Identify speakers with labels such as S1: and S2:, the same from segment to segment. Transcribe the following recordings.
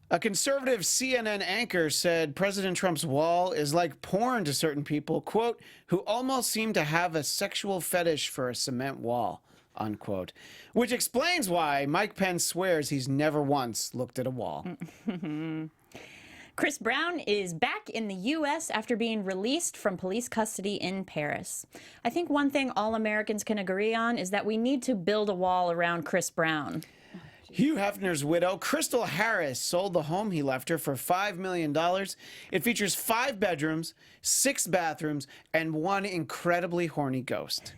S1: A conservative CNN anchor said President Trump's wall is like porn to certain people, quote, who almost seem to have a sexual fetish for a cement wall, unquote, which explains why Mike Pence swears he's never once looked at a wall.
S2: Chris Brown is back in the U.S. after being released from police custody in Paris. I think one thing all Americans can agree on is that we need to build a wall around Chris Brown.
S1: Hugh Hefner's widow, Crystal Harris, sold the home he left her for $5 million. It features 5 bedrooms, 6 bathrooms, and 1 incredibly horny ghost.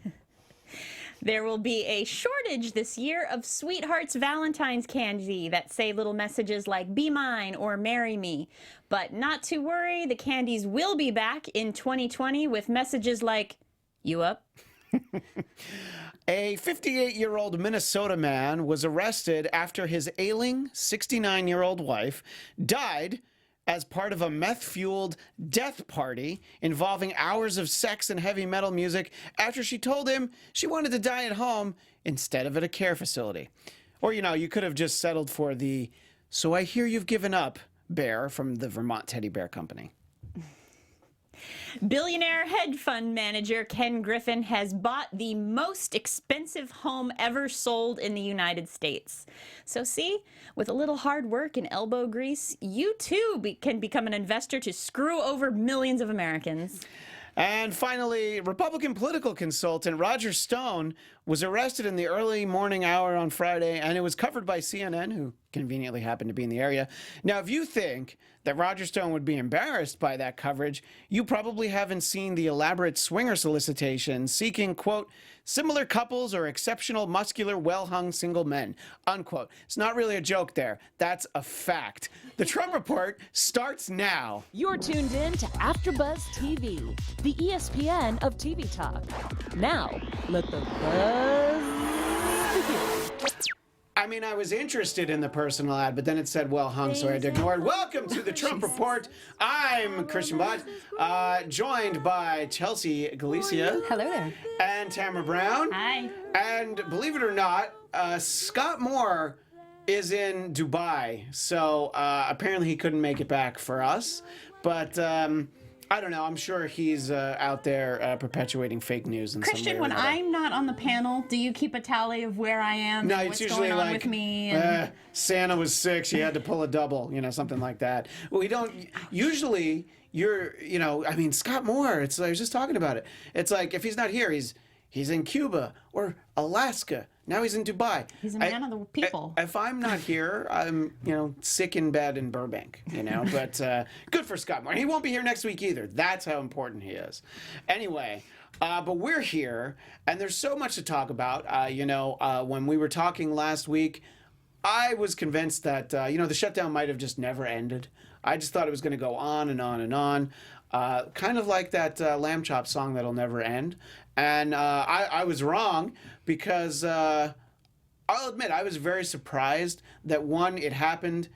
S2: There will be a shortage this year of Sweetheart's Valentine's candy that say little messages like "Be mine" or "Marry me." But not to worry, the candies will be back in 2020 with messages like, "You up?"
S1: A 58-year-old Minnesota man was arrested after his ailing 69-year-old wife died as part of a meth-fueled death party involving hours of sex and heavy metal music after she told him she wanted to die at home instead of at a care facility. Or, you know, you could have just settled for the "so I hear you've given up" bear from the Vermont Teddy Bear Company.
S2: Billionaire hedge fund manager Ken Griffin has bought the most expensive home ever sold in the United States. So see, with a little hard work and elbow grease, you too can become an investor to screw over millions of Americans.
S1: And finally, Republican political consultant Roger Stone was arrested in the early morning hour on Friday, and it was covered by CNN, who conveniently happened to be in the area. Now, if you think that Roger Stone would be embarrassed by that coverage, you probably haven't seen the elaborate swinger solicitation seeking, quote, similar couples or exceptional, muscular, well-hung single men, unquote. It's not really a joke there. That's a fact. The Trump Report starts now.
S3: You're tuned in to AfterBuzz TV, the ESPN of TV talk. Now, let the buzz begin.
S1: I mean, I was interested in the personal ad, but then it said well hung, so I had to ignore it. Welcome to the Trump Report. I'm Christian Bladt, joined by Chelsea Galicia.
S4: Hello there.
S1: And Tamra Brown.
S2: Hi.
S1: And believe it or not, Scott Moore is in Dubai, so apparently he couldn't make it back for us. But I don't know. I'm sure he's out there perpetuating fake news in
S4: Christian,
S1: some way or
S4: when
S1: another.
S4: I'm not on the panel, do you keep a tally of where I am
S1: No,
S4: and
S1: it's
S4: what's
S1: usually
S4: going on
S1: like
S4: with me? And...
S1: Santa was sick, she had to pull a double, you know, something like that. We don't usually. I mean, Scott Moore. I was just talking about it. It's like if he's not here, he's in Cuba or Alaska. Now he's in Dubai.
S4: He's a man of the people.
S1: If I'm not here, I'm, sick in bed in Burbank, But good for Scott Moore. He won't be here next week either. That's how important he is. Anyway, but we're here, and there's so much to talk about. When we were talking last week, I was convinced that, the shutdown might have just never ended. I just thought it was going to go on and on and on. Kind of like that Lamb Chop song that'll never end. And I was wrong because I'll admit I was very surprised that, one, it happened.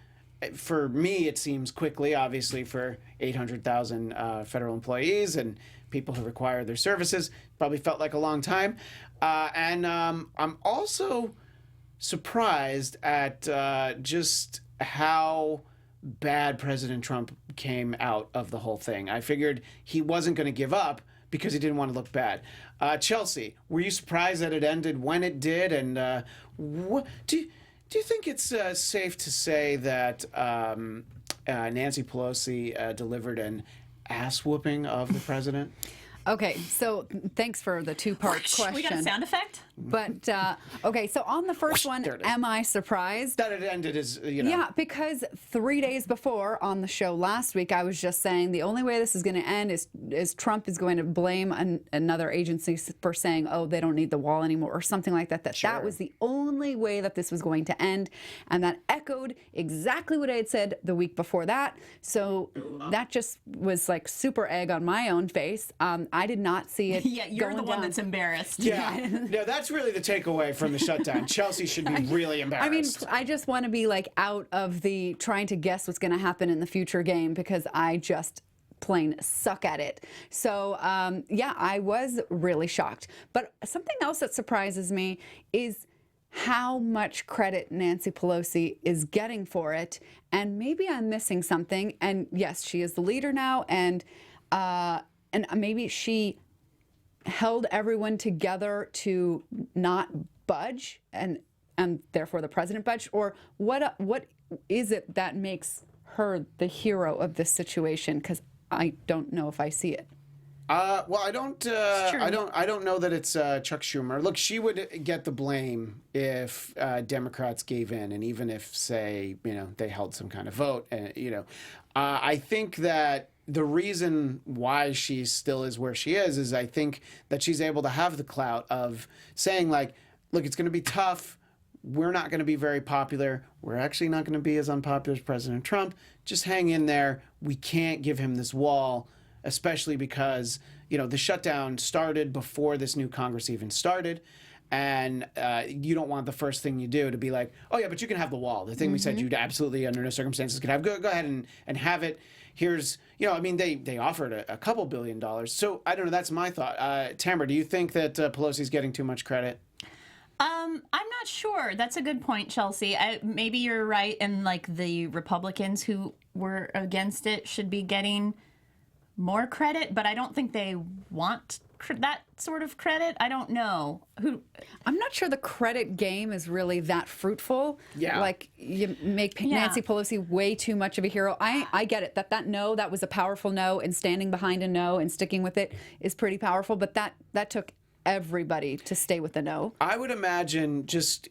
S1: For me, it seems quickly, obviously, for 800,000 federal employees and people who require their services. Probably felt like a long time. And I'm also surprised at just how bad President Trump came out of the whole thing. I figured he wasn't going to give up because he didn't want to look bad. Chelsea, were you surprised that it ended when it did? And do you think it's safe to say that Nancy Pelosi delivered an ass whooping of the president?
S5: Okay, so thanks for the two-part question.
S4: We got a sound effect?
S5: But, okay, so on the first one, am I surprised?
S1: That it ended as,
S5: Yeah, because 3 days before on the show last week, I was just saying the only way this is going to end is Trump is going to blame another agency for saying, oh, they don't need the wall anymore or something like that. That was the only way that this was going to end. And that echoed exactly what I had said the week before that. So that just was like super egg on my own face. I did not see it.
S4: Yeah, you're
S5: going
S4: the one
S5: down.
S4: that's embarrassed.
S1: Yeah, no, that's really the takeaway from the shutdown. Chelsea should be really embarrassed.
S5: I mean, I just want to be like out of the trying to guess what's going to happen in the future game because I just plain suck at it. So, yeah, I was really shocked. But something else that surprises me is how much credit Nancy Pelosi is getting for it, and maybe I'm missing something. And yes, she is the leader now, and maybe she held everyone together to not budge, and therefore the president budged. Or what is it that makes her the hero of this situation? Because I don't know if I see it.
S1: Well, I don't know that it's Chuck Schumer. Look, she would get the blame if Democrats gave in, and even if, say, they held some kind of vote. I think that the reason why she still is where she is I think that she's able to have the clout of saying, like, look, it's going to be tough. We're not going to be very popular. We're actually not going to be as unpopular as President Trump. Just hang in there. We can't give him this wall, especially because, the shutdown started before this new Congress even started. And you don't want the first thing you do to be like, oh, yeah, but you can have the wall. The thing we said you'd absolutely, under no circumstances, could have. Go ahead and have it. Here's, they offered a couple $2 billion. So I don't know. That's my thought. Tamra, do you think that Pelosi's getting too much credit?
S2: I'm not sure. That's a good point, Chelsea. Maybe you're right, and like the Republicans who were against it should be getting more credit, but I don't think they want that sort of credit. I don't know.
S5: I'm not sure the credit game is really that fruitful.
S1: Yeah.
S5: Like, you make Nancy Pelosi way too much of a hero. I get it. That no, that was a powerful no, and standing behind a no and sticking with it is pretty powerful, but that took everybody to stay with the no.
S1: I would imagine, just,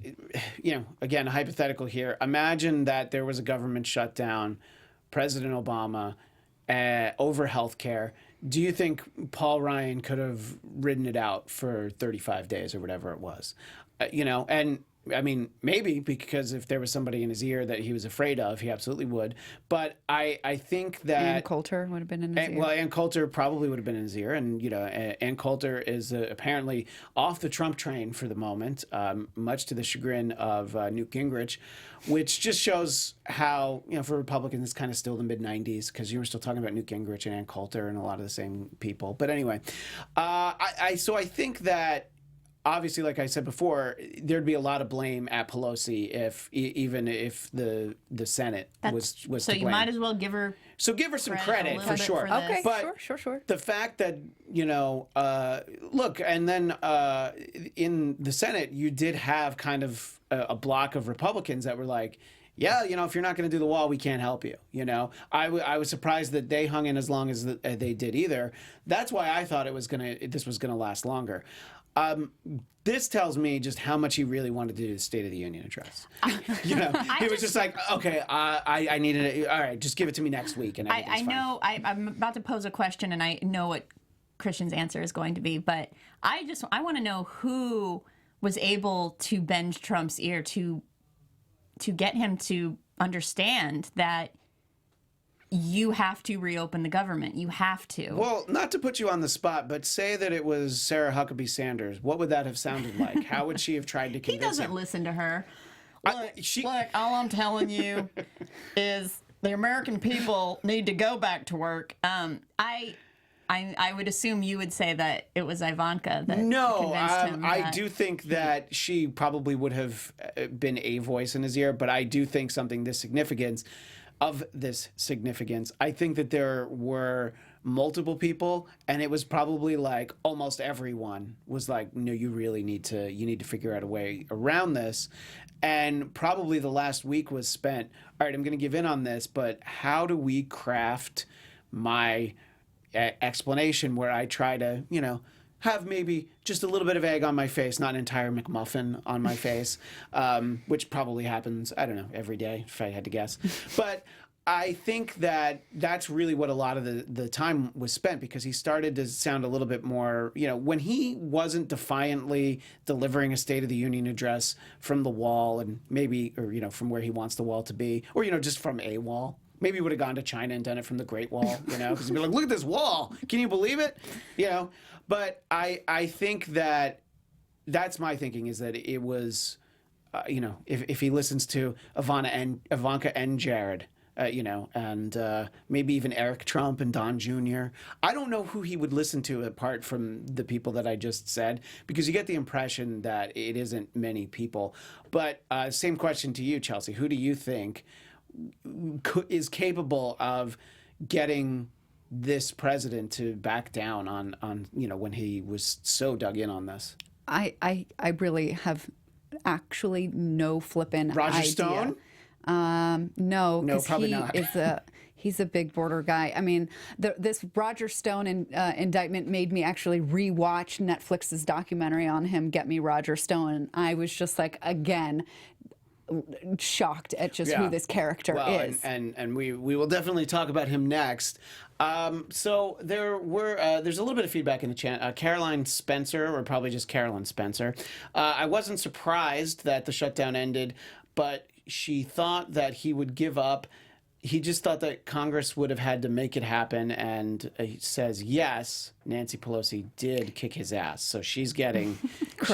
S1: again, hypothetical here, imagine that there was a government shutdown, President Obama, over healthcare. Do you think Paul Ryan could have ridden it out for 35 days or whatever it was? And I mean, maybe, because if there was somebody in his ear that he was afraid of, he absolutely would. But I think that
S5: Ann Coulter would have been in his ear.
S1: Well, Ann Coulter probably would have been in his ear. And, Ann Coulter is apparently off the Trump train for the moment, much to the chagrin of Newt Gingrich, which just shows how, for Republicans, it's kind of still the mid-'90s, because you were still talking about Newt Gingrich and Ann Coulter and a lot of the same people. But anyway, so I think that, obviously, like I said before, there'd be a lot of blame at Pelosi even if the Senate was to blame.
S2: So you might as well give her.
S1: So give her some credit for sure.
S5: Okay,
S1: but
S5: sure.
S1: The fact that look, and then in the Senate, you did have kind of a block of Republicans that were like, yeah, if you're not going to do the wall, we can't help you. I was surprised that they hung in as long as they did either. That's why I thought this was gonna last longer. This tells me just how much he really wanted to do the State of the Union address. He was just like, okay, I needed it. All right, just give it to me next week. And
S2: I know I'm about to pose a question, and I know what Christian's answer is going to be, but I want to know who was able to bend Trump's ear to get him to understand that you have to reopen the government. You have to.
S1: Well, not to put you on the spot, but say that it was Sarah Huckabee Sanders. What would that have sounded like? How would she have tried to convince him?
S4: He doesn't listen to her.
S6: Look, all I'm telling you is the American people need to go back to work.
S2: I would assume you would say that it was Ivanka that
S1: No,
S2: convinced him.
S1: I do think that she probably would have been a voice in his ear, but I do think something this significance, I think that there were multiple people, and it was probably like almost everyone was like, no, you need to figure out a way around this. And probably the last week was spent, all right, I'm going to give in on this, but how do we craft my explanation where I try to, have maybe just a little bit of egg on my face, not an entire McMuffin on my face, which probably happens, I don't know, every day, if I had to guess. But I think that that's really what a lot of the time was spent, because he started to sound a little bit more, when he wasn't defiantly delivering a State of the Union address from the wall, and maybe, or, from where he wants the wall to be, or, just from a wall. Maybe he would have gone to China and done it from the Great Wall, because he'd be like, look at this wall. Can you believe it? But I think that's my thinking, is that it was, if he listens to Ivanka and Jared, and maybe even Eric Trump and Don Jr. I don't know who he would listen to apart from the people that I just said, because you get the impression that it isn't many people. But same question to you, Chelsea. Who do you think is capable of getting this president to back down on when he was so dug in on this?
S5: I really have actually no flippin'
S1: Roger
S5: idea.
S1: Stone?
S5: No, because
S1: probably
S5: he
S1: not.
S5: he's a big border guy. I mean, this Roger Stone indictment made me actually rewatch Netflix's documentary on him, Get Me Roger Stone. And I was just like, again, shocked at just who this character is.
S1: And we will definitely talk about him next. So there's a little bit of feedback in the chat. Caroline Spencer, or probably just Carolyn Spencer. I wasn't surprised that the shutdown ended, but she thought that he would give up. He just thought that Congress would have had to make it happen, and he says yes, Nancy Pelosi did kick his ass, so she's getting the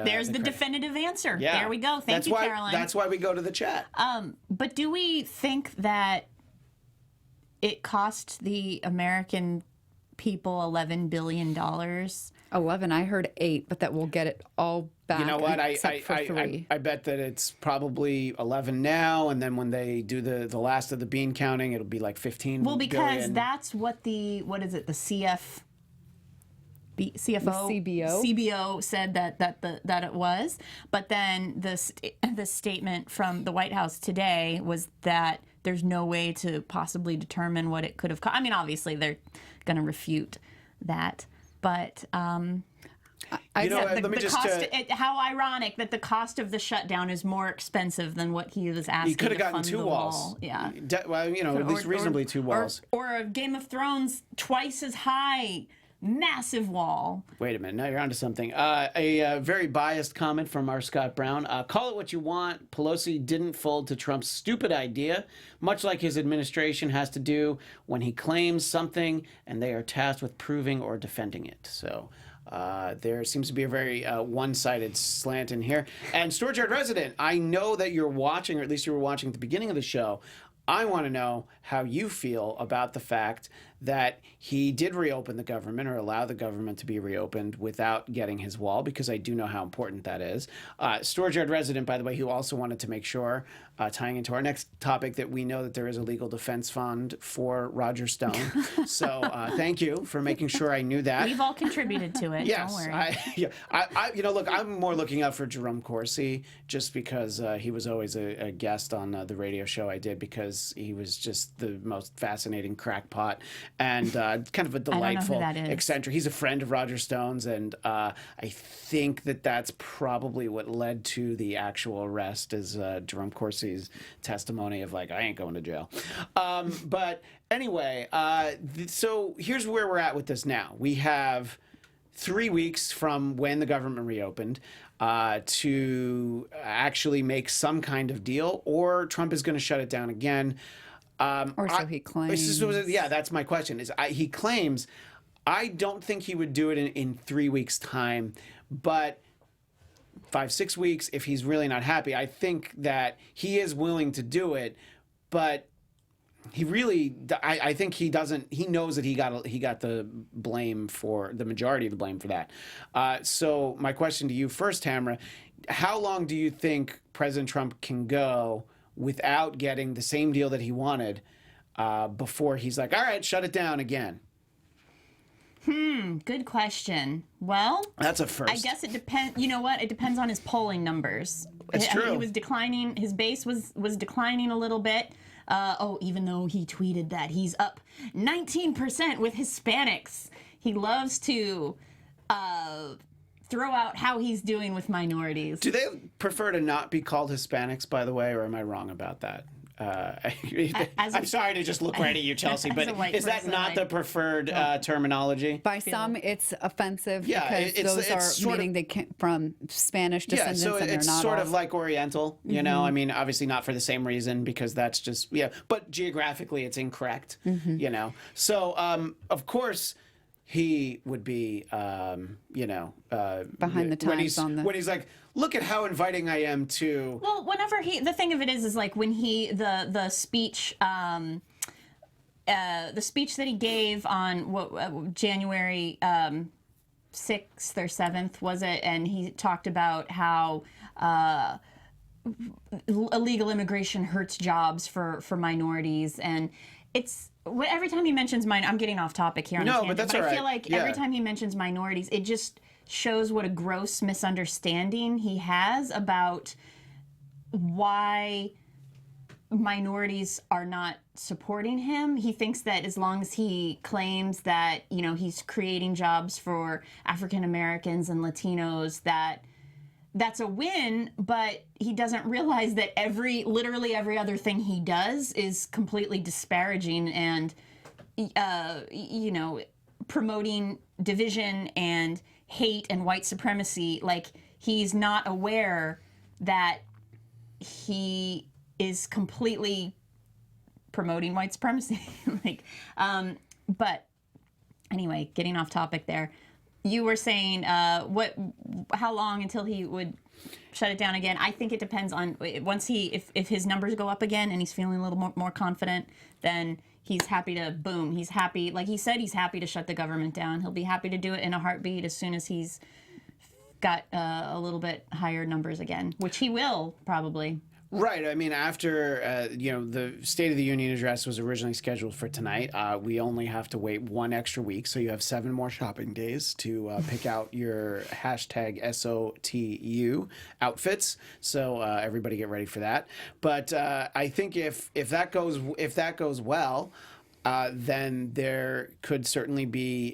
S4: There's the
S1: credit.
S4: definitive answer.
S1: Yeah.
S4: There we go. Thank you, Caroline.
S1: That's why we go to the chat.
S4: But do we think that it cost the American people $11 billion?
S5: 11. I heard 8, but that we'll get it all back.
S1: You know what?
S5: Except for 3.
S1: I bet that it's probably 11 now, and then when they do the last of the bean counting, it'll be like 15.
S4: Well, because
S1: billion.
S4: that's what the CFO CBO said that it was. But then the statement from the White House today was that there's no way to possibly determine what it could have cost. I mean, obviously they're going to refute that, but how ironic that the cost of the shutdown is more expensive than what he was asking.
S1: He could have
S4: to
S1: gotten
S4: fund
S1: 2
S4: the
S1: walls.
S4: wall. Yeah.
S1: At least reasonably 2 walls.
S4: Or a Game of Thrones twice as high, massive wall.
S1: Wait a minute. Now you're onto something. A very biased comment from our Scott Brown. Call it what you want. Pelosi didn't fold to Trump's stupid idea, much like his administration has to do when he claims something and they are tasked with proving or defending it. So there seems to be a very one-sided slant in here. And Storage Yard Resident, I know that you're watching, or at least you were watching at the beginning of the show. I want to know how you feel about the fact that he did reopen the government, or allow the government to be reopened without getting his wall, because I do know how important that is. Storage Yard Resident, by the way, who also wanted to make sure, tying into our next topic, that we know that there is a legal defense fund for Roger Stone. So thank you for making sure I knew that.
S4: We've all contributed to it.
S1: Yes,
S4: Don't worry.
S1: look, I'm more looking out for Jerome Corsi, just because he was always a guest on the radio show I did, because he was just the most fascinating crackpot and kind of a delightful,
S4: that is.
S1: eccentric. He's a friend of Roger Stone's, and I think that's probably what led to the actual arrest, is Jerome Corsi's testimony of like, I ain't going to jail. But anyway, so here's where we're at with this now. We have 3 weeks from when the government reopened to actually make some kind of deal, or Trump is going to shut it down again.
S5: Or so he claims.
S1: Yeah, that's my question. He claims. I don't think he would do it in 3 weeks' time, but 5-6 weeks, if he's really not happy. I think that he is willing to do it, but he really, I think he doesn't. He knows that he got the blame for the majority of the blame for that. So my question to you first, Tamra, how long do you think President Trump can go without getting the same deal that he wanted before he's like, all right, shut it down again?
S4: Good question. Well,
S1: That's a first.
S4: I guess it depends. You know what? It depends on his polling numbers.
S1: It's true.
S4: He was declining. His base was declining a little bit. Even though he tweeted that he's up 19% with Hispanics. He loves to throw out how he's doing with minorities.
S1: Do they prefer to not be called Hispanics, by the way, or am I wrong about that? I'm sorry to just look right at you, Chelsea, but
S4: a white
S1: is that
S4: person,
S1: not the preferred terminology?
S5: By some, it's offensive
S1: Yeah,
S5: because those are
S1: sort of-
S5: meaning they came from Spanish
S1: Yeah,
S5: descendants
S1: so
S5: and they're
S1: it's
S5: not
S1: sort
S5: all.
S1: of like Oriental, you know? I mean, obviously not for the same reason, because that's just, but geographically it's incorrect, you know? So, of course, he would be,
S5: Behind the
S1: when
S5: times on the.
S1: when he's like, look at how inviting I am to.
S4: Well, whenever the thing of it is like when the speech that he gave on January 6th or 7th was it, and he talked about how illegal immigration hurts jobs for minorities, and it's every time he mentions I'm getting off topic here on a tangent,
S1: but that's
S4: but
S1: all
S4: I feel
S1: right.
S4: like
S1: Yeah.
S4: every time he mentions minorities, it just shows what a gross misunderstanding he has about why minorities are not supporting him. He thinks that as long as he claims that, you know, he's creating jobs for African Americans and Latinos, that's a win, but he doesn't realize that literally every other thing he does is completely disparaging and, you know, promoting division and hate and white supremacy. Like, he's not aware that he is completely promoting white supremacy. But anyway, getting off topic there. You were saying how long until he would shut it down again? I think it depends on if his numbers go up again and he's feeling a little more confident, then he's happy to boom. He's happy, like he said, he's happy to shut the government down. He'll be happy to do it in a heartbeat as soon as he's got a little bit higher numbers again, which he will probably.
S1: Right. I mean, after, the State of the Union address was originally scheduled for tonight, we only have to wait one extra week. So you have 7 more shopping days to pick out your hashtag SOTU outfits. So everybody get ready for that. But I think if that goes well, then there could certainly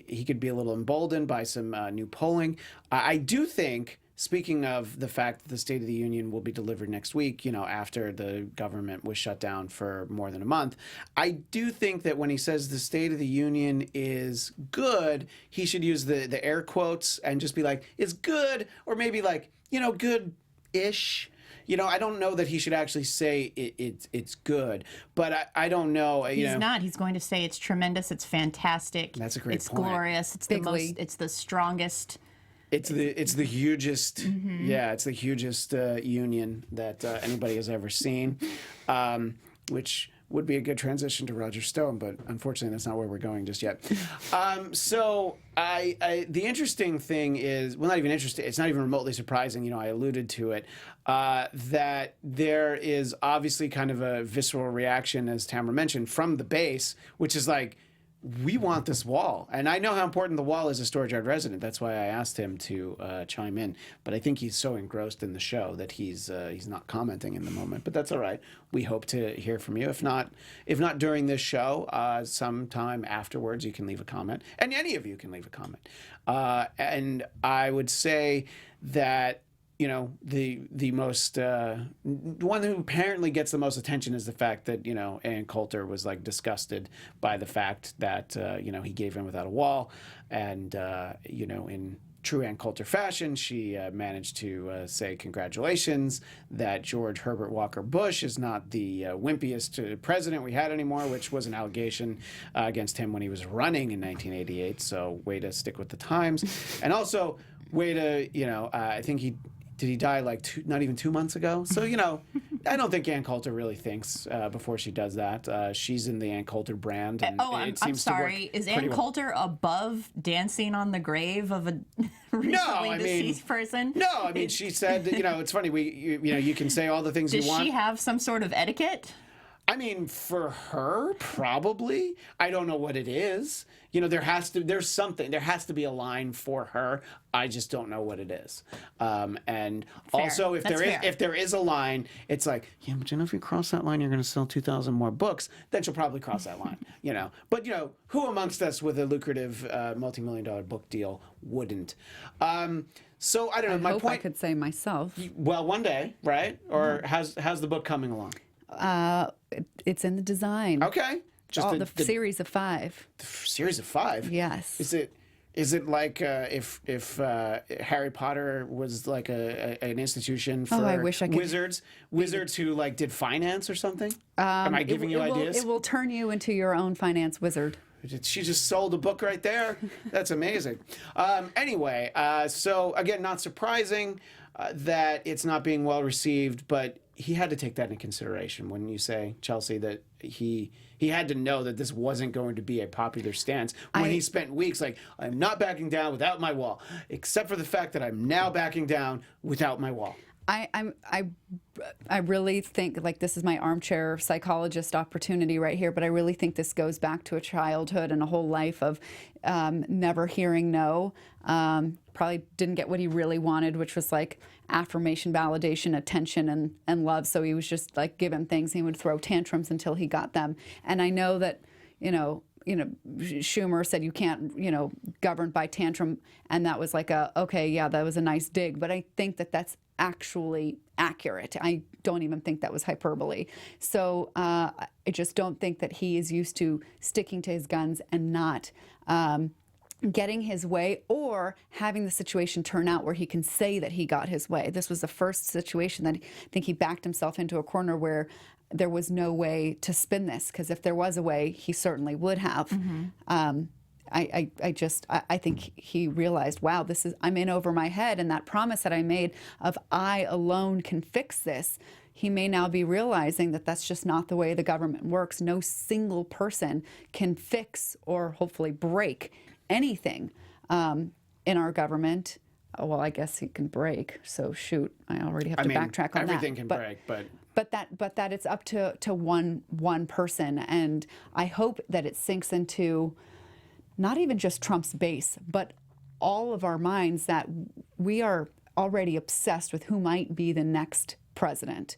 S1: he could be a little emboldened by some new polling. I do think, speaking of the fact that the State of the Union will be delivered next week, after the government was shut down for more than a month, I do think that when he says the State of the Union is good, he should use the air quotes and just be like, it's good, or maybe like, good-ish. I don't know that he should actually say it's good, but I don't know.
S4: He's not. He's going to say it's tremendous, it's fantastic.
S1: That's a great
S4: It's
S1: point.
S4: glorious. It's
S5: Big
S4: the most.
S5: league.
S4: It's the strongest.
S1: It's the hugest, it's the hugest union that anybody has ever seen, which would be a good transition to Roger Stone, but unfortunately that's not where we're going just yet. So the interesting thing is, well, not even interesting, it's not even remotely surprising, I alluded to it, that there is obviously kind of a visceral reaction, as Tamra mentioned, from the base, which is like, we want this wall. And I know how important the wall is as Storage Yard resident. That's why I asked him to chime in. But I think he's so engrossed in the show that he's not commenting in the moment. But that's all right. We hope to hear from you. If not during this show, sometime afterwards, you can leave a comment. And any of you can leave a comment. And I would say that the most one who apparently gets the most attention is the fact that Ann Coulter was like disgusted by the fact that he gave in without a wall, and in true Ann Coulter fashion, she managed to say congratulations that George Herbert Walker Bush is not the wimpiest president we had anymore, which was an allegation against him when he was running in 1988. So way to stick with the times, and also way to I think Did he die like not even 2 months ago? So, I don't think Ann Coulter really thinks before she does that. She's in the Ann Coulter brand. And
S4: I'm sorry. Is Ann Coulter above dancing on the grave of a recently deceased person?
S1: No, I mean, she said, it's funny. You can say all the things you want.
S4: Does she have some sort of etiquette?
S1: I mean, for her, probably. I don't know what it is. There's something. There has to be a line for her. I just don't know what it is. And
S4: fair.
S1: Also, if there is a line, it's like, but if you cross that line, you're going to sell 2,000 more books. Then she'll probably cross that line. But who amongst us with a lucrative multi-million-dollar book deal wouldn't? So I don't know.
S5: I hope I could say myself.
S1: Well, one day, right? Or how's the book coming along?
S5: It's in the design.
S1: Okay. Just
S5: the series of 5.
S1: The series of 5.
S5: Yes.
S1: Is it like if Harry Potter was like an institution for
S5: I wish I could.
S1: wizards who like did finance or something? Am I giving you ideas?
S5: It will turn you into your own finance wizard.
S1: She just sold a book right there. That's amazing. Anyway, so again, not surprising. that it's not being well received, but he had to take that into consideration when you say, Chelsea, that he had to know that this wasn't going to be a popular stance when he spent weeks like, I'm not backing down without my wall, except for the fact that I'm now backing down without my wall.
S5: I really think, like, this is my armchair psychologist opportunity right here, but I really think this goes back to a childhood and a whole life of never hearing no. Probably didn't get what he really wanted, which was like affirmation, validation, attention, and love. So he was just like given things. He would throw tantrums until he got them. And I know that, Schumer said you can't, govern by tantrum. And that was like okay, yeah, that was a nice dig. But I think that that's actually accurate. I don't even think that was hyperbole. So I just don't think that he is used to sticking to his guns and not getting his way or having the situation turn out where he can say that he got his way. This was the first situation that I think he backed himself into a corner where there was no way to spin this, because if there was a way, he certainly would have. I think he realized, wow, I'm in over my head, and that promise that I made of I alone can fix this, he may now be realizing that that's just not the way the government works. No single person can fix or hopefully break anything in our government. Well, I guess he can break. So shoot, I already have to backtrack on
S1: everything
S5: that.
S1: Can break,
S5: but that it's up to one person, and I hope that it sinks into not even just Trump's base, but all of our minds that we are already obsessed with who might be the next president.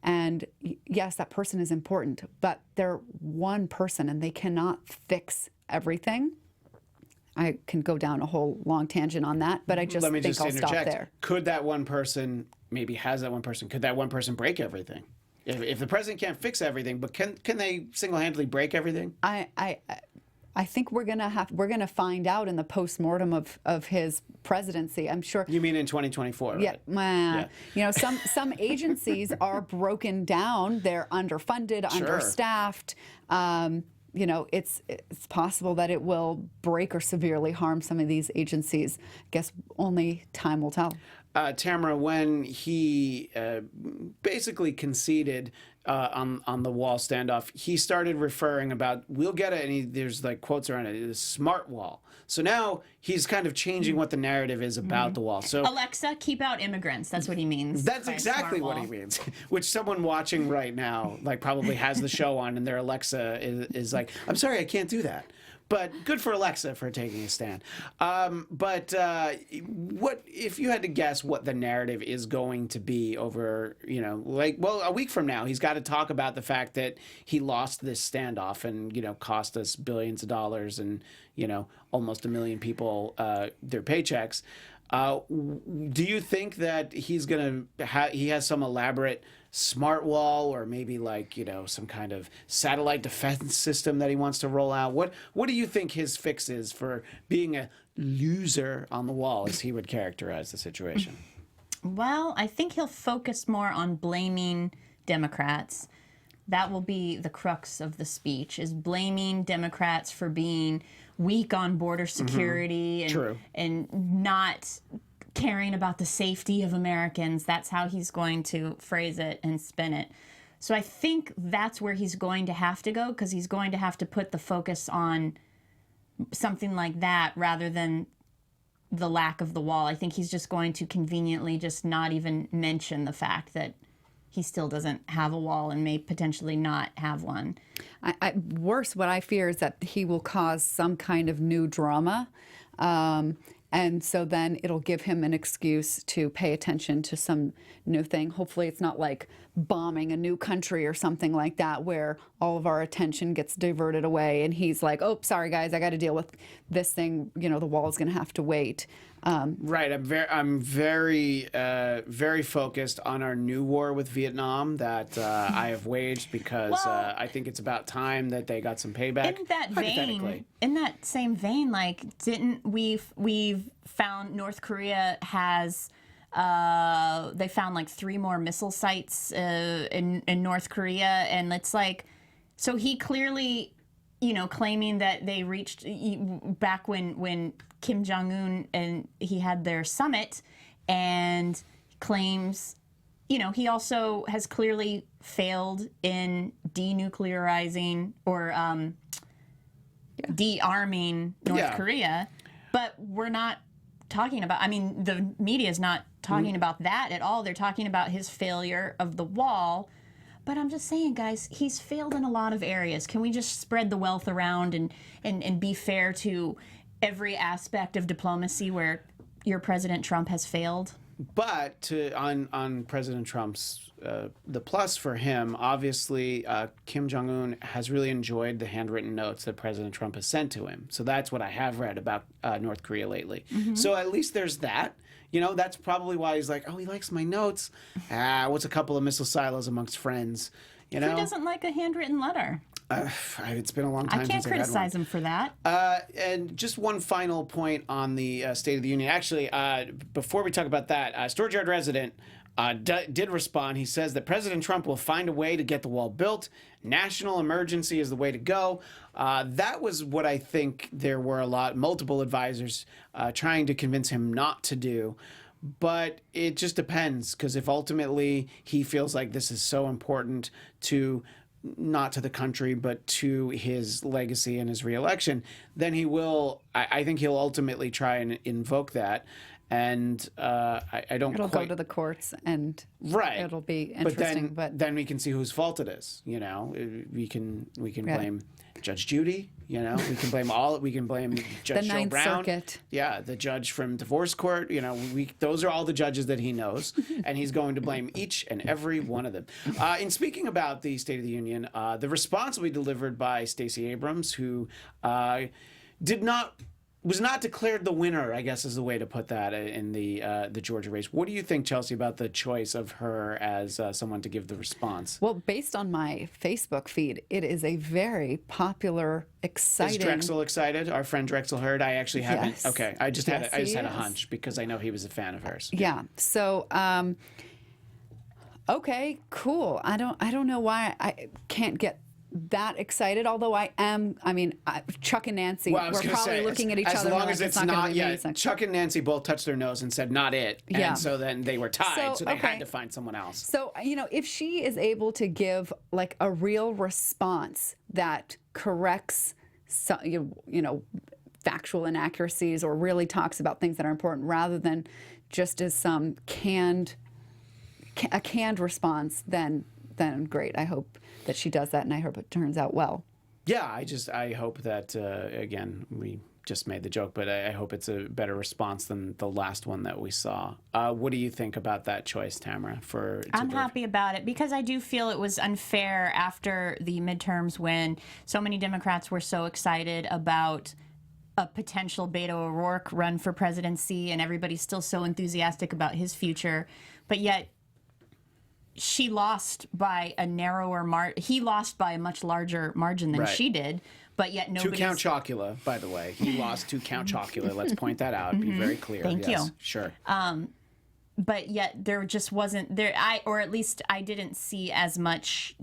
S5: And yes, that person is important, but they're one person and they cannot fix everything. I can go down a whole long tangent on that, but I just think I'll stop there.
S1: Could that one person, could that one person break everything? If the president can't fix everything, but can they single-handedly break everything?
S5: I think we're gonna find out in the postmortem of his presidency. I'm sure.
S1: You mean in 2024?
S5: Yeah,
S1: right?
S5: Some agencies are broken down. They're underfunded, understaffed. It's possible that it will break or severely harm some of these agencies. I guess only time will tell.
S1: Tamra, when he basically conceded on the wall standoff, he started referring about, we'll get it, and there's like quotes around it, the smart wall. So now he's kind of changing what the narrative is about the wall. So
S4: Alexa, keep out immigrants. That's what he means.
S1: That's exactly what he means. Which someone watching right now like probably has the show on, and their Alexa is like, I'm sorry, I can't do that. But good for Alexa for taking a stand. But what if you had to guess what the narrative is going to be over, a week from now? He's got to talk about the fact that he lost this standoff and, cost us billions of dollars and, almost 1 million people their paychecks. Do you think that he's going to he has some elaborate smart wall, or maybe like, some kind of satellite defense system that he wants to roll out? What do you think his fix is for being a loser on the wall, as he would characterize the situation?
S4: Well, I think he'll focus more on blaming Democrats. That will be the crux of the speech, is blaming Democrats for being weak on border security and not caring about the safety of Americans. That's how he's going to phrase it and spin it. So I think that's where he's going to have to go, because he's going to have to put the focus on something like that rather than the lack of the wall. I think he's just going to conveniently just not even mention the fact that he still doesn't have a wall and may potentially not have one.
S5: Worse, what I fear is that he will cause some kind of new drama. And so then it'll give him an excuse to pay attention to some new thing. Hopefully it's not like bombing a new country or something like that, where all of our attention gets diverted away and he's like, oh, sorry guys, I got to deal with this thing. The wall is going to have to wait.
S1: Right. I'm very focused on our new war with Vietnam that I have waged, because I think it's about time that they got some payback.
S4: In that same vein, like, didn't we've found North Korea has they found like 3 more missile sites in North Korea, and it's like, so he clearly, claiming that they reached back when Kim Jong-un and he had their summit, and claims, he also has clearly failed in denuclearizing or de-arming North Korea. But we're not talking about, the media is not talking about that at all. They're talking about his failure of the wall. But I'm just saying, guys, he's failed in a lot of areas. Can we just spread the wealth around and be fair to every aspect of diplomacy where your President Trump has failed?
S1: But on President Trump's, the plus for him, obviously, Kim Jong-un has really enjoyed the handwritten notes that President Trump has sent to him. So that's what I have read about North Korea lately. So at least there's that. That's probably why he's like, oh, he likes my notes. What's a couple of missile silos amongst friends?
S4: Who doesn't like a handwritten letter?
S1: It's been a long time
S4: I
S1: since
S4: can't criticize him for that.
S1: And just one final point on the State of the Union. Actually, before we talk about that, Storage Yard resident did respond. He says that President Trump will find a way to get the wall built. National emergency is the way to go. That was what I think there were multiple advisors trying to convince him not to do. But it just depends, because if ultimately he feels like this is so important to not to the country, but to his legacy and his reelection, then he will. I think he'll ultimately try and invoke that. And I don't.
S5: It'll go to the courts, and it'll be interesting.
S1: But then we can see whose fault it is. We can blame Judge Judy. We can blame Judge
S5: the Ninth
S1: Brown.
S5: Circuit.
S1: Yeah, the judge from divorce court. Those are all the judges that he knows, and he's going to blame each and every one of them. In speaking about the State of the Union, the response will be delivered by Stacey Abrams, who was not declared the winner, I guess is the way to put that, in the Georgia race. What do you think, Chelsea, about the choice of her as someone to give the response?
S5: Well, based on my Facebook feed, it is a very popular, exciting.
S1: Is Drexel excited? Our friend Drexel heard. I actually haven't.
S5: Yes.
S1: Okay, I just had
S5: Yes, he
S1: a
S5: is.
S1: hunch because I know he was a fan of hers.
S5: Yeah. So, okay, cool. I don't know why I can't get that excited, although I am. Chuck and Nancy,
S1: Well,
S5: we're probably looking at each other.
S1: As long
S5: like,
S1: as it's
S5: not gonna
S1: not
S5: be
S1: yet.
S5: amazing.
S1: Chuck and Nancy both touched their nose and said, not it.
S5: Yeah.
S1: And so then they were tied, so they
S5: okay.
S1: had to find someone else.
S5: So, if she is able to give like a real response that corrects factual inaccuracies or really talks about things that are important rather than just as some canned response, then great. I hope that she does that, and I hope it turns out well.
S1: Yeah, I hope that, again, we just made the joke, but I hope it's a better response than the last one that we saw. What do you think about that choice, Tamra?
S4: I'm happy about it because I do feel it was unfair after the midterms when so many Democrats were so excited about a potential Beto O'Rourke run for presidency, and everybody's still so enthusiastic about his future, but yet she lost by a narrower margin. He lost by a much larger margin than she did, but yet nobody.
S1: 2 Count Chocula, by the way. He lost 2 Count Chocula. Let's point that out. Be very clear.
S4: Thank you.
S1: Sure.
S4: But yet there just wasn't there. Or at least I didn't see as much,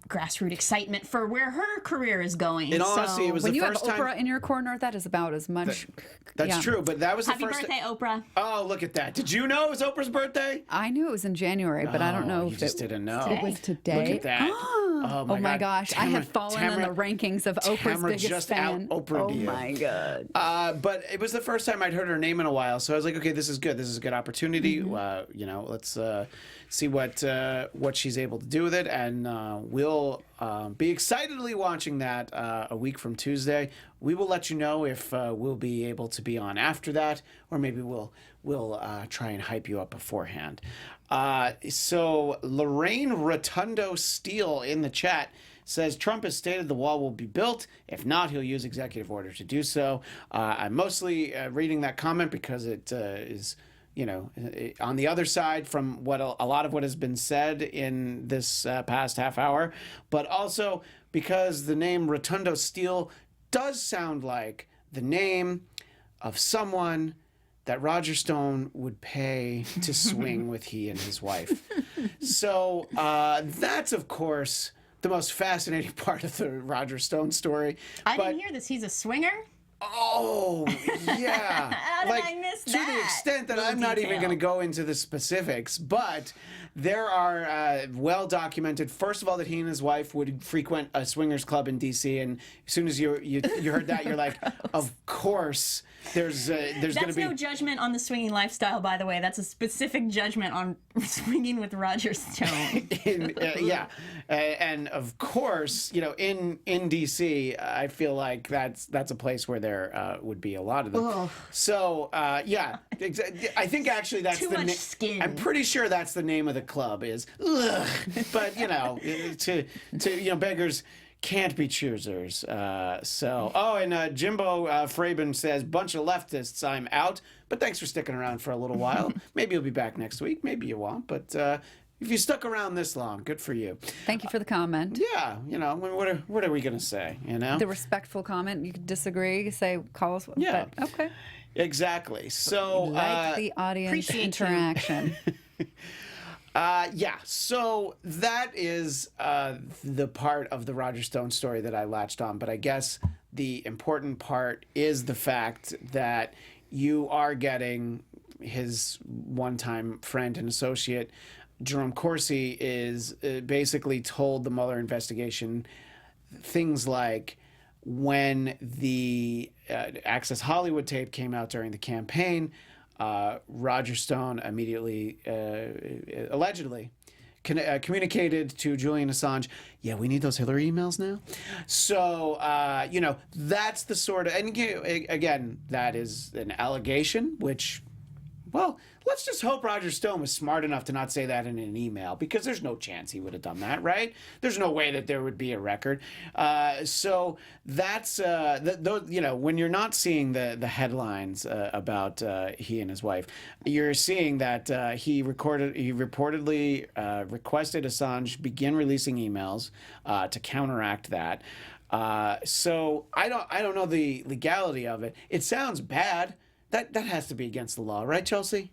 S4: grassroots excitement for where her career is going.
S1: In all honesty, it was
S5: When
S1: the
S5: you have
S1: first time.
S5: Oprah in your corner, that is about as much.
S1: That's true, but that was the
S4: Happy
S1: first.
S4: birthday, Oprah.
S1: Oh, look at that! Did you know it was Oprah's birthday?
S5: I knew it was in January, but I don't know
S1: You
S5: if
S1: just didn't know.
S5: it was today.
S1: Look at that!
S5: Oh my gosh, I have fallen in the rankings of Oprah's
S1: Tamra
S5: biggest
S1: just
S5: fan.
S1: out-Oprah'd you.
S5: My god.
S1: But it was the first time I'd heard her name in a while, so I was like, okay, this is good. This is a good opportunity. Let's see what she's able to do with it, and we'll be excitedly watching that a week from Tuesday. We will let you know if we'll be able to be on after that, or maybe we'll try and hype you up beforehand. So Lorraine Rotundo Steele in the chat says Trump has stated the wall will be built. If not, he'll use executive order to do so. I'm mostly reading that comment because it is, on the other side from what a lot of what has been said in this past half hour, but also because the name Rotundo Steele does sound like the name of someone that Roger Stone would pay to swing with he and his wife. So that's, of course, the most fascinating part of the Roger Stone story.
S4: I didn't hear this. He's a swinger?
S1: Oh, yeah.
S4: How did I miss missed
S1: to
S4: that
S1: the extent that
S4: little
S1: I'm not even
S4: detail.
S1: going to go into the specifics, but there are well documented. First of all, that he and his wife would frequent a swingers club in D.C. And as soon as you heard that, you're like, of course, there's going to
S4: That's
S1: be
S4: no judgment on the swinging lifestyle, by the way. That's a specific judgment on swinging with Roger Stone.
S1: And of course, in D.C., I feel like that's a place where there would be a lot of them.
S4: Ugh.
S1: So I think actually that's
S4: Too
S1: the
S4: much skin.
S1: I'm pretty sure that's the name of the club is. Ugh. But to beggars can't be choosers. And Jimbo Fraben says, bunch of leftists, I'm out. But thanks for sticking around for a little while. Maybe you'll be back next week. Maybe you won't. But if you stuck around this long, good for you.
S5: Thank you for the comment.
S1: Yeah, what are we going to say,
S5: The respectful comment. You could disagree, say, call us.
S1: Yeah.
S5: But, okay.
S1: Exactly. So
S5: Like the audience
S4: appreciate you.
S5: interaction.
S1: So that is the part of the Roger Stone story that I latched on. But I guess the important part is the fact that you are getting his one-time friend and associate, Jerome Corsi, is basically told the Mueller investigation things like when the Access Hollywood tape came out during the campaign, Roger Stone immediately, allegedly, communicated to Julian Assange, yeah, we need those Hillary emails now. So, that's the sort of, and again, that is an allegation, which, well, let's just hope Roger Stone was smart enough to not say that in an email, because there's no chance he would have done that, right? There's no way that there would be a record. So that's, when you're not seeing the headlines about he and his wife, you're seeing that he reportedly requested Assange begin releasing emails to counteract that. So I don't know the legality of it. It sounds bad. That has to be against the law, right, Chelsea?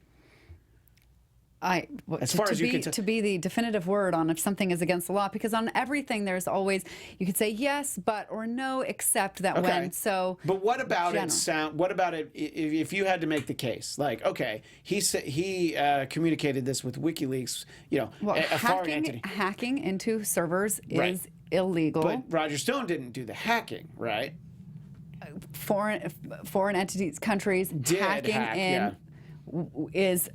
S1: As far as you can tell.
S5: To be the definitive word on if something is against the law, because on everything there's always, you could say yes, but, or no, except that when. So,
S1: but what about
S5: general.
S1: What about it if you had to make the case? Like, okay, he communicated this with WikiLeaks, a foreign entity.
S5: Hacking into servers
S1: Right.
S5: is illegal.
S1: But Roger Stone didn't do the hacking, right?
S5: Foreign entities, countries hacking in is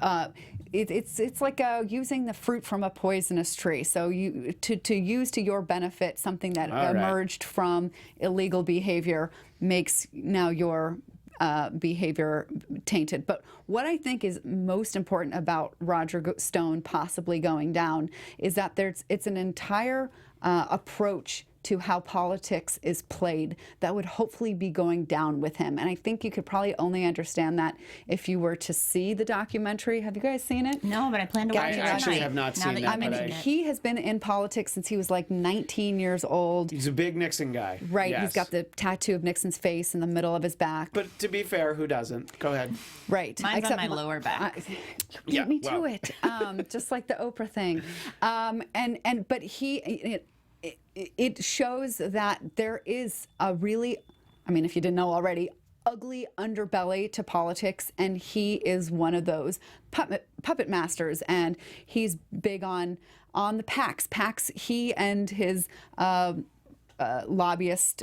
S5: it's like using the fruit from a poisonous tree. So you to use to your benefit something that emerged from illegal behavior makes now your behavior tainted. But what I think is most important about Roger Stone possibly going down is that it's an entire approach to how politics is played that would hopefully be going down with him. And I think you could probably only understand that if you were to see the documentary. Have you guys seen it?
S4: No, but I plan to watch it
S1: I actually
S4: tonight,
S1: have not
S4: now
S1: seen
S4: that
S1: that,
S4: you
S1: but
S4: mentioned it.
S5: He has been in politics since he was like 19 years old.
S1: He's a big Nixon guy.
S5: Right,
S1: Yes.
S5: he's got the tattoo of Nixon's face in the middle of his back.
S1: But to be fair, who doesn't? Go ahead.
S5: Right.
S4: Mine's on
S5: Except
S4: my lower back.
S1: Yeah,
S5: Beat me
S1: well.
S5: to it. Just like the Oprah thing. But it shows that there is a really, I mean, if you didn't know already, ugly underbelly to politics, and he is one of those puppet masters, and he's big on the PACs. He and his lobbyist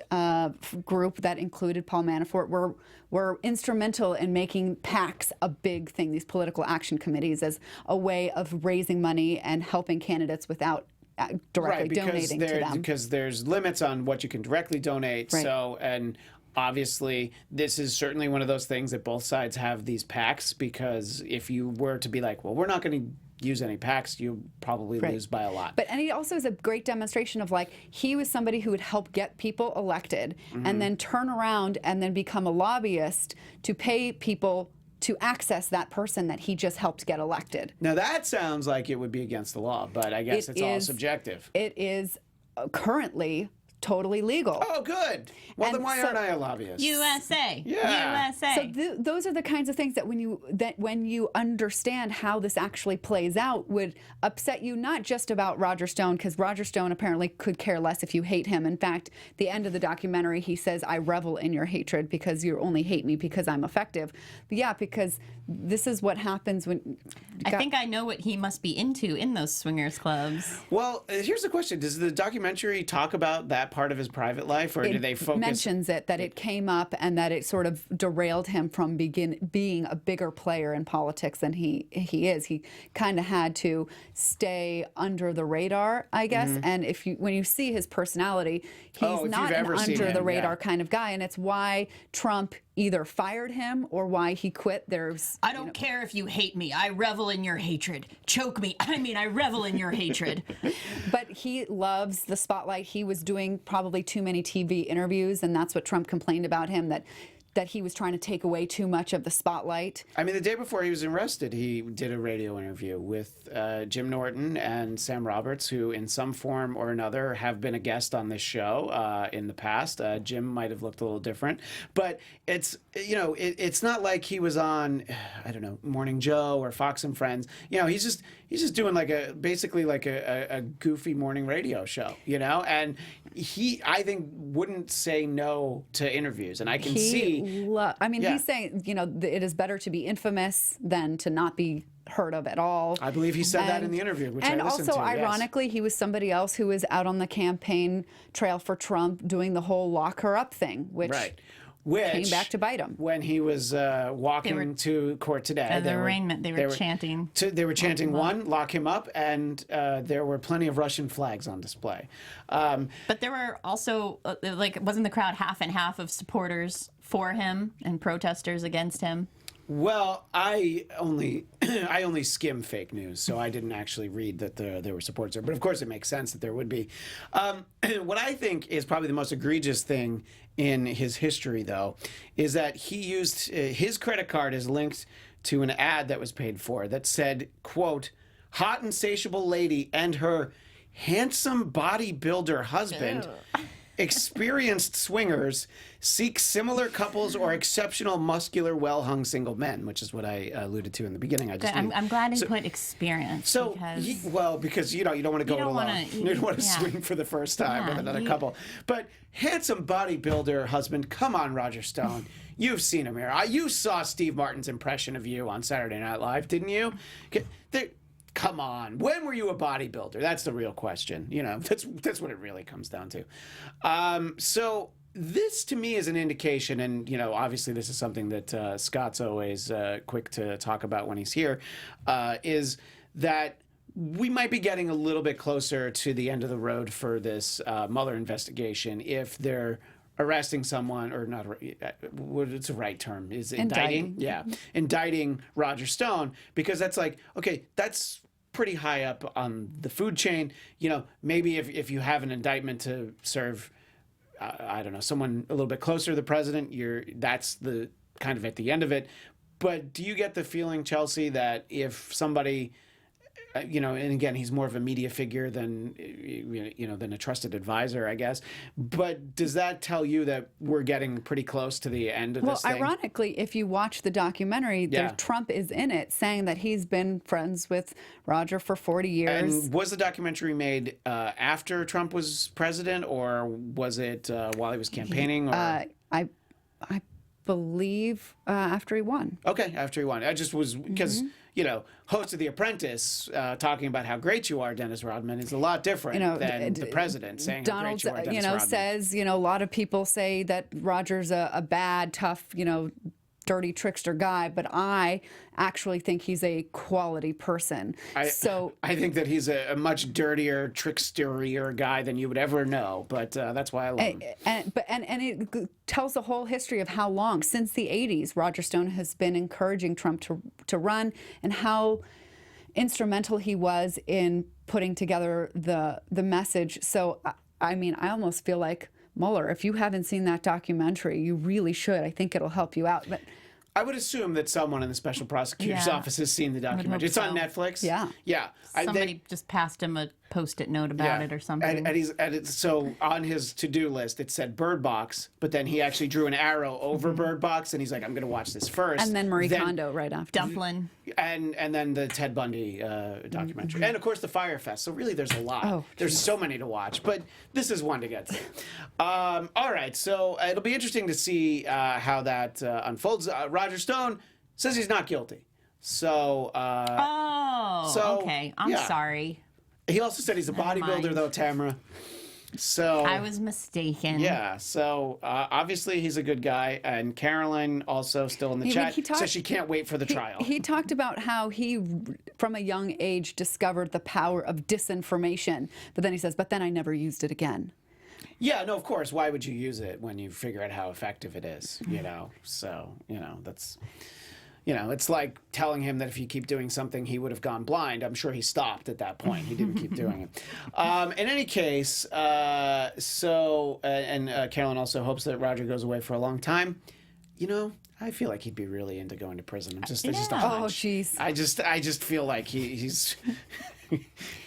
S5: group that included Paul Manafort were instrumental in making PACs a big thing, these political action committees, as a way of raising money and helping candidates without directly donating to them.
S1: Because there's limits on what you can directly donate.
S5: Right.
S1: So, and obviously, this is certainly one of those things that both sides have these PACs, because if you were to be like, well, we're not going to use any PACs, you probably lose by a lot.
S5: And he also is a great demonstration of, like, he was somebody who would help get people elected and then turn around and then become a lobbyist to pay people to access that person that he just helped get elected.
S1: Now, that sounds like it would be against the law, but I guess it's all subjective.
S5: It is currently totally legal.
S1: Oh, good. Well,
S5: And
S1: then why
S5: so-
S1: aren't I a lobbyist?
S4: USA.
S1: Yeah.
S4: USA.
S5: So those are the kinds of things that when you understand how this actually plays out would upset you, not just about Roger Stone, because Roger Stone apparently could care less if you hate him. In fact, the end of the documentary, he says, "I revel in your hatred because you only hate me because I'm effective." But yeah, because this is what happens when.
S4: I think I know what he must be into in those swingers clubs.
S1: Well, here's the question. Does the documentary talk about that part of his private life, or do they focus?
S5: Mentions it, that it came up and that it sort of derailed him from being a bigger player in politics than he is. He kind of had to stay under the radar, I guess.
S1: Mm-hmm.
S5: And when you see his personality, he's not an
S1: ever seen
S5: under the
S1: him,
S5: radar
S1: yeah.
S5: kind of guy, and it's why Trump either fired him or why he quit.
S4: I don't care if you hate me. I revel in your hatred. Choke me. I revel in your hatred.
S5: But he loves the spotlight. He was doing probably too many TV interviews, and that's what Trump complained about him, that he was trying to take away too much of the spotlight.
S1: I mean, the day before he was arrested, he did a radio interview with Jim Norton and Sam Roberts, who in some form or another have been a guest on this show in the past. Jim might have looked a little different, but it's not like he was on, I don't know, Morning Joe or Fox and Friends. He's just doing basically like a goofy morning radio show, and he, I think, wouldn't say no to interviews, and I can see.
S5: He's saying, it is better to be infamous than to not be heard of at all.
S1: I believe he said that in the interview, which I listened to.
S5: And also, ironically, he was somebody else who was out on the campaign trail for Trump doing the whole lock her up thing, which came back to bite him.
S1: When he was walking to court today.
S4: The arraignment, they were chanting.
S1: They were chanting lock him up, and there were plenty of Russian flags on display.
S4: But there were also, wasn't the crowd half and half of supporters for him and protesters against him?
S1: Well, I only skim fake news, so I didn't actually read that there were supporters there. But of course, it makes sense that there would be. What I think is probably the most egregious thing in his history, though, is that he used his credit card is linked to an ad that was paid for that said, quote, "Hot insatiable lady and her handsome bodybuilder husband." Experienced swingers seek similar couples or exceptional, muscular, well-hung single men, which is what I alluded to in the beginning.
S4: I'm glad he put experience.
S1: So,
S4: because
S1: you don't want to go it alone. You don't want to swing for the first time with another couple. But handsome bodybuilder husband, come on, Roger Stone. You've seen him here. You saw Steve Martin's impression of you on Saturday Night Live, didn't you? Come on. When were you a bodybuilder? That's the real question. That's what it really comes down to. So this to me is an indication, and obviously this is something that Scott's always quick to talk about when he's here, is that we might be getting a little bit closer to the end of the road for this Mueller investigation if they're arresting someone, or not, what's the right term? Is indicting? Yeah. Indicting Roger Stone, because that's that's pretty high up on the food chain. Maybe if you have an indictment to serve, I don't know, someone a little bit closer to the president, that's the kind of at the end of it. But do you get the feeling, Chelsea, that if somebody, and again, he's more of a media figure than a trusted advisor, I guess. But does that tell you that we're getting pretty close to the end of this thing?
S5: Well, ironically, if you watch the documentary, Trump is in it saying that he's been friends with Roger for 40 years.
S1: And was the documentary made after Trump was president, or was it while he was campaigning? Or?
S5: I believe after he won.
S1: Okay, after he won. I just was, because... host of The Apprentice talking about how great you are, Dennis Rodman, is a lot different than the president saying how great you are, Dennis Rodman.
S5: Says, a lot of people say that Roger's a bad, tough, dirty trickster guy, but I actually think he's a quality person.
S1: I think that he's a much dirtier, tricksterier guy than you would ever know, but that's why I love him.
S5: And it tells the whole history of how long, since the 80s, Roger Stone has been encouraging Trump to run, and how instrumental he was in putting together the message. So, I almost feel like, Mueller, if you haven't seen that documentary, you really should. I think it'll help you out. But
S1: I would assume that someone in the special prosecutor's office has seen the documentary. It's on Netflix.
S5: Yeah.
S1: Yeah.
S4: Somebody just passed him a Post-it note about it or something.
S1: And so on his to-do list, it said Bird Box, but then he actually drew an arrow over Bird Box, and he's like, I'm going to watch this first.
S5: And then Marie Kondo right after.
S4: Dumplin'.
S1: And then the Ted Bundy documentary. And, of course, the Fyre Fest. So really there's a lot. There's so many to watch, but this is one to get to. All right, so it'll be interesting to see how that unfolds. Roger Stone says he's not guilty. So,
S4: okay. I'm sorry.
S1: He also said he's a bodybuilder, though, Tamra. So
S4: I was mistaken.
S1: Yeah. So obviously he's a good guy, and Caroline also still in the chat says she can't wait for the trial.
S5: He talked about how he, from a young age, discovered the power of disinformation, but then he says, "But then I never used it again."
S1: Yeah. No. Of course. Why would you use it when you figure out how effective it is? You know. So that's. It's like telling him that if you keep doing something, he would have gone blind. I'm sure he stopped at that point. He didn't keep doing it. In any case, Caroline also hopes that Roger goes away for a long time. I feel like he'd be really into going to prison. It's just a hunch.
S5: Oh, jeez.
S1: I just feel like he's...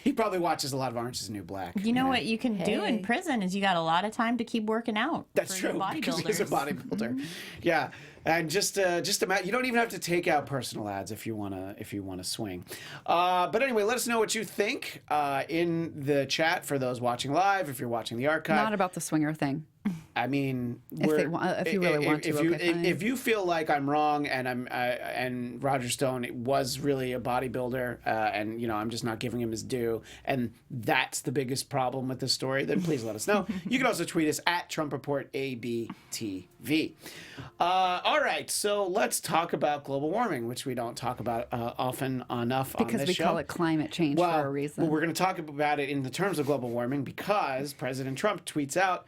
S1: He probably watches a lot of Orange is the New Black.
S4: You know what you can do in prison is you got a lot of time to keep working out.
S1: That's true, because he's a bodybuilder. Yeah, and just imagine, you don't even have to take out personal ads if you wanna swing. But anyway, let us know what you think in the chat for those watching live. If you're watching the archive,
S5: Not about the swinger thing.
S1: I mean,
S5: if you really want to,
S1: if you feel like I'm wrong and Roger Stone was really a bodybuilder, and I'm just not giving him his due, and that's the biggest problem with this story, then please let us know. You can also tweet us at Trump Report ABTV. All right, so let's talk about global warming, which we don't talk about often enough on this show.
S5: Because we call it climate change for a reason.
S1: Well, we're going to talk about it in the terms of global warming because President Trump tweets out,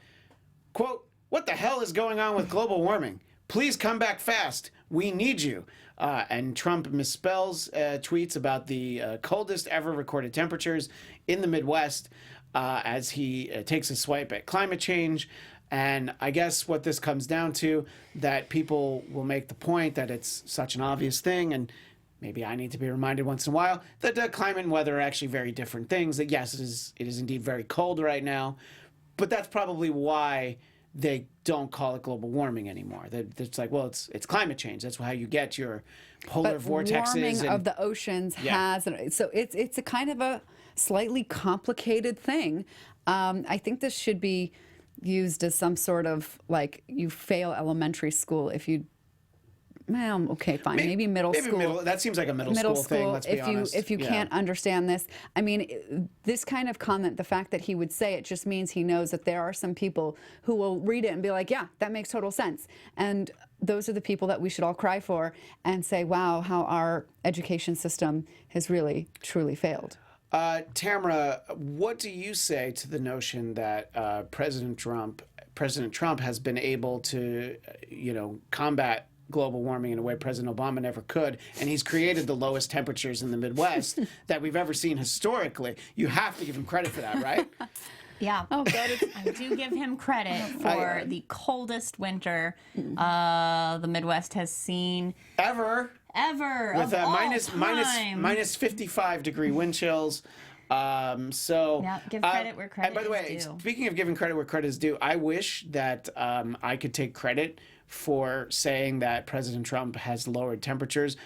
S1: quote, "What the hell is going on with global warming? Please come back fast. We need you." And Trump misspells tweets about the coldest ever recorded temperatures in the Midwest as he takes a swipe at climate change. And I guess what this comes down to, that people will make the point that it's such an obvious thing, and maybe I need to be reminded once in a while, that climate and weather are actually very different things. That yes, it is indeed very cold right now, but that's probably why they don't call it global warming anymore. It's like, well, it's climate change. That's how you get your polar vortexes.
S5: Warming of the oceans has, so it's a kind of a slightly complicated thing. I think this should be used as some sort of, like, you fail elementary school if you, well, okay, fine, maybe middle school.
S1: That seems like a middle school thing, let's be honest.
S5: If you can't understand this. I mean, this kind of comment, the fact that he would say it just means he knows that there are some people who will read it and be like, yeah, that makes total sense. And those are the people that we should all cry for and say, wow, how our education system has really, truly failed.
S1: Tamra, what do you say to the notion that President Trump has been able to, combat global warming in a way President Obama never could, and he's created the lowest temperatures in the Midwest that we've ever seen historically? You have to give him credit for that, right?
S4: Yeah. Oh, God, I do give him credit for the coldest winter the Midwest has seen
S1: ever. With minus 55 degree wind chills.
S4: Give credit where credit is due.
S1: And by the way, speaking of giving credit where credit is due, I wish that I could take credit for saying that President Trump has lowered temperatures,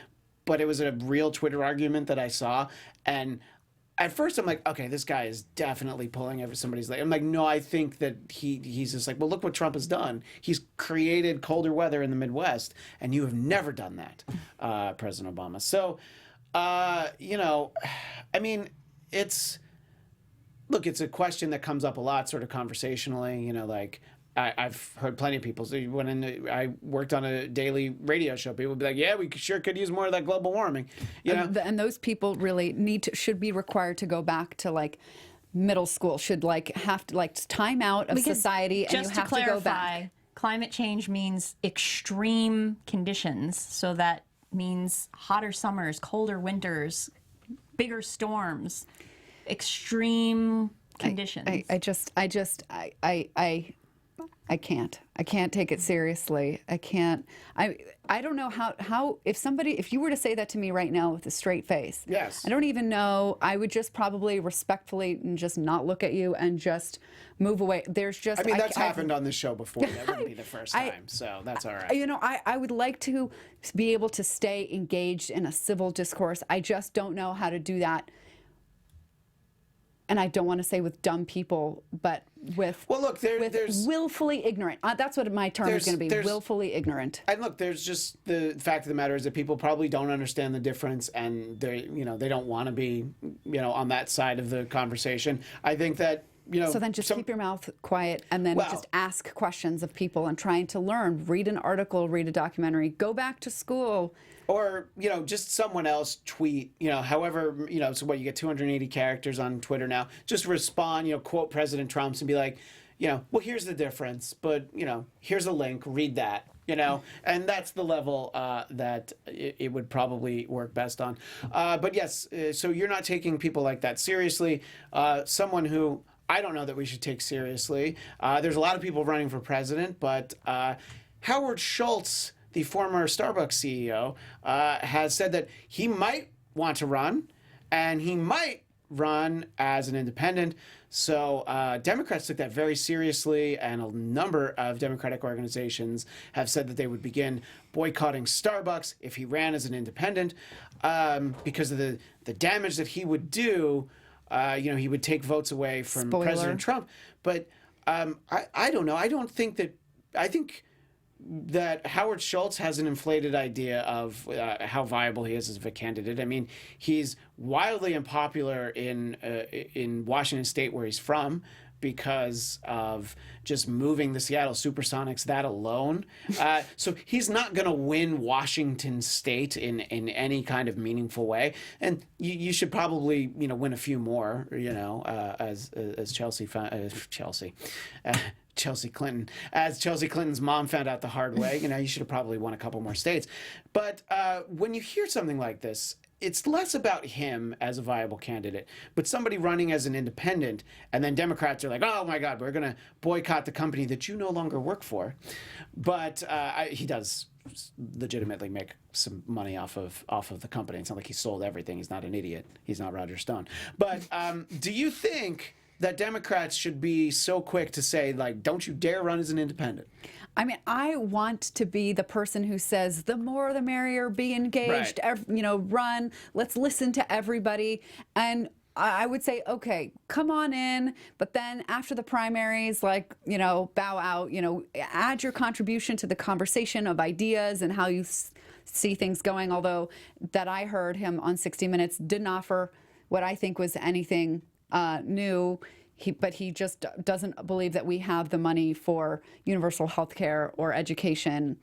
S1: but it was a real Twitter argument that I saw, and at first I'm like, okay, this guy is definitely pulling over somebody's leg. I'm like, no, I think that he's just like, well, look what Trump has done. He's created colder weather in the Midwest, and you have never done that, President Obama. So, I mean, it's a question that comes up a lot, sort of conversationally, like, I've heard plenty of people say, I worked on a daily radio show, people would be like, yeah, we sure could use more of that global warming.
S5: And those people really should be required to go back to, like, middle school, should have to time out of society, and you have to go back.
S4: Climate change means extreme conditions, so that means hotter summers, colder winters, bigger storms, extreme conditions.
S5: I can't take it seriously. I can't. I don't know how if you were to say that to me right now with a straight face.
S1: Yes.
S5: I don't even know. I would just probably respectfully and just not look at you and just move away. There's just.
S1: I mean, that's happened on this show before. That wouldn't be the first time, so that's all right.
S5: You know, I would like to be able to stay engaged in a civil discourse. I just don't know how to do that. And I don't want to say with dumb people, but with
S1: there's
S5: willfully ignorant. That's what my term is going to be, willfully ignorant.
S1: And look, there's just the fact of the matter is that people probably don't understand the difference, and they don't want to be on that side of the conversation. I think that.
S5: So then just keep your mouth quiet and then just ask questions of people and trying to learn. Read an article, read a documentary, go back to school.
S1: Or, just someone else tweet, however, so what, you get 280 characters on Twitter now. Just respond, quote President Trump's and be like, well, here's the difference, but, here's a link, read that. And that's the level that it would probably work best on. But yes, so you're not taking people like that seriously. Someone who I don't know that we should take seriously. There's a lot of people running for president, but Howard Schultz, the former Starbucks CEO, has said that he might want to run, and he might run as an independent. So Democrats took that very seriously, and a number of Democratic organizations have said that they would begin boycotting Starbucks if he ran as an independent because of the damage that he would do. He would take votes away from President Trump. But I don't know. I think that Howard Schultz has an inflated idea of how viable he is as a candidate. I mean, he's wildly unpopular in Washington State, where he's from, because of just moving the Seattle Supersonics, that alone. So he's not going to win Washington State in any kind of meaningful way. And you should probably, win a few more, as Chelsea Clinton. As Chelsea Clinton's mom found out the hard way, you should have probably won a couple more states. But when you hear something like this, it's less about him as a viable candidate, but somebody running as an independent, and then Democrats are like, oh my God, we're going to boycott the company that you no longer work for. But he does legitimately make some money off of the company. It's not like he sold everything. He's not an idiot. He's not Roger Stone. But do you think that Democrats should be so quick to say, like, don't you dare run as an independent?
S5: I mean, I want to be the person who says, the more the merrier, be engaged, run, let's listen to everybody. And I would say, okay, come on in, but then after the primaries, bow out, add your contribution to the conversation of ideas and how you see things going. Although that I heard him on 60 Minutes didn't offer what I think was anything new. But he just doesn't believe that we have the money for universal health care or education.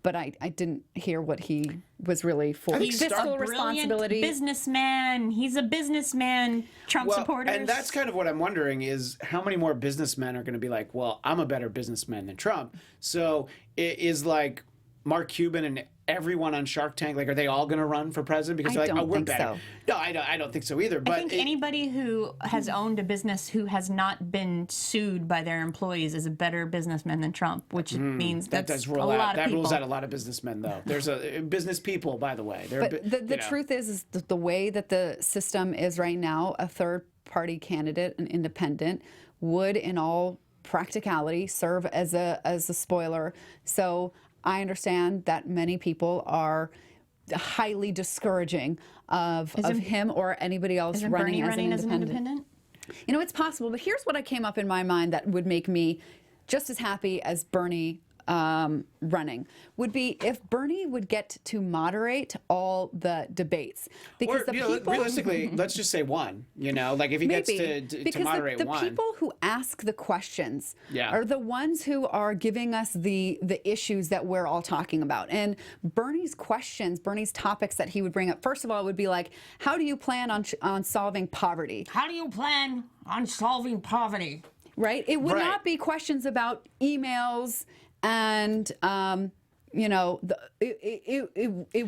S5: But I didn't hear what he was really for.
S4: He's
S5: fiscal
S4: a
S5: responsibility.
S4: Businessman. He's a businessman. Trump supporters.
S1: And that's kind of what I'm wondering is how many more businessmen are going to be like, well, I'm a better businessman than Trump. So it is like Mark Cuban and everyone on Shark Tank, are they all going to run for president because they're like, oh, we're better? So. No, I don't think so either. But
S4: I think anybody who has owned a business who has not been sued by their employees is a better businessman than Trump, which means that's a lot of people. That rules out
S1: a lot of businessmen, though. There's business people, by the way.
S5: But the truth is the way that the system is right now, a third-party candidate, an independent, would, in all practicality, serve as a spoiler. So I understand that many people are highly discouraging of him or anybody else running as an independent. It's possible, but here's what I came up in my mind that would make me just as happy as Bernie running would be if Bernie would get to moderate all the debates. Because
S1: realistically, let's just say one. If he gets to moderate one.
S5: The people who ask the questions are the ones who are giving us the issues that we're all talking about. And Bernie's questions, Bernie's topics that he would bring up, first of all, would be like, how do you plan on solving poverty?
S6: How do you plan on solving poverty?
S5: Right? It would not be questions about emails and it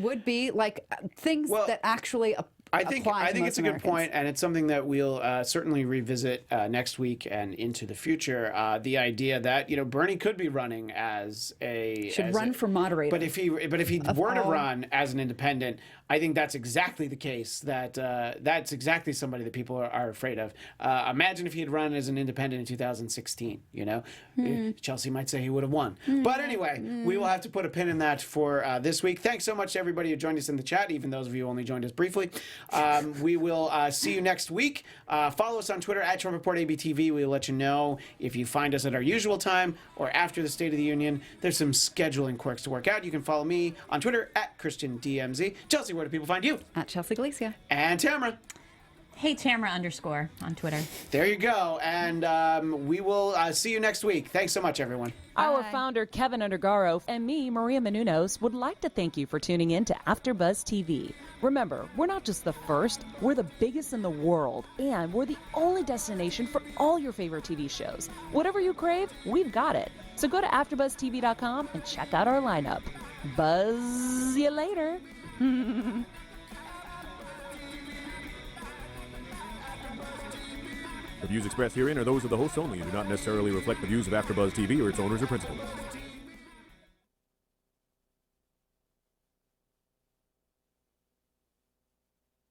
S5: would be like things that actually
S1: I think
S5: apply to most
S1: it's a good
S5: Americans.
S1: point, and it's something that we'll certainly revisit next week and into the future. The idea that Bernie could be running as
S5: run for moderator.
S1: but if he were to run as an independent, I think that's exactly the case. That's exactly somebody that people are afraid of. Imagine if he had run as an independent in 2016. Chelsea might say he would have won. But anyway, we will have to put a pin in that for this week. Thanks so much to everybody who joined us in the chat, even those of you who only joined us briefly. We will see you next week. Follow us on Twitter at Trump Report ABTV. We will let you know if you find us at our usual time or after the State of the Union. There's some scheduling quirks to work out. You can follow me on Twitter at ChristianDMZ. Chelsea, where do people find you?
S5: At Chelsea Galicia.
S1: And Tamra.
S4: Hey, Tamra _ on Twitter.
S1: There you go. And we will see you next week. Thanks so much, everyone.
S3: Our founder, Kevin Undergaro, and me, Maria Menounos, would like to thank you for tuning in to AfterBuzz TV. Remember, we're not just the first, we're the biggest in the world, and we're the only destination for all your favorite TV shows. Whatever you crave, we've got it. So go to AfterBuzzTV.com and check out our lineup. Buzz you later.
S7: The views expressed herein are those of the hosts only and do not necessarily reflect the views of AfterBuzz TV or its owners or principals.